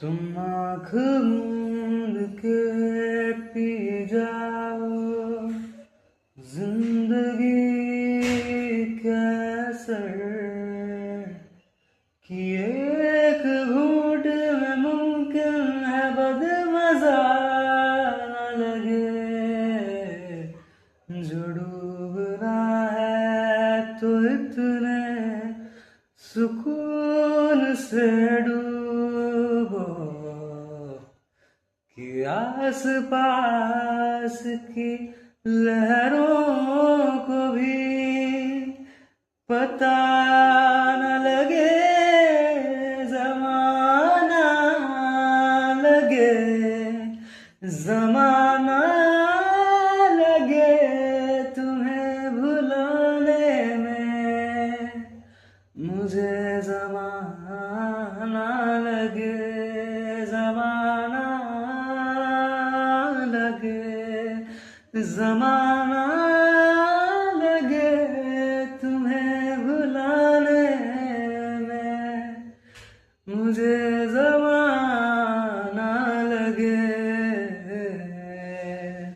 तुम आँख मूंद के पी जाओ जिंदगी कैसर कि एक घूंट में मुमकिन है बदमजा न लगे जो डूबना है तो इतने सुकून से डूबो कि आस पास की लहरों को भी पता न लगे जमाना लगे जमाना लगे तुम्हें भुलाने में मुझे जमाना लगे जमाना लगे जमाना लगे तुम्हें भुलाने में मुझे जमाना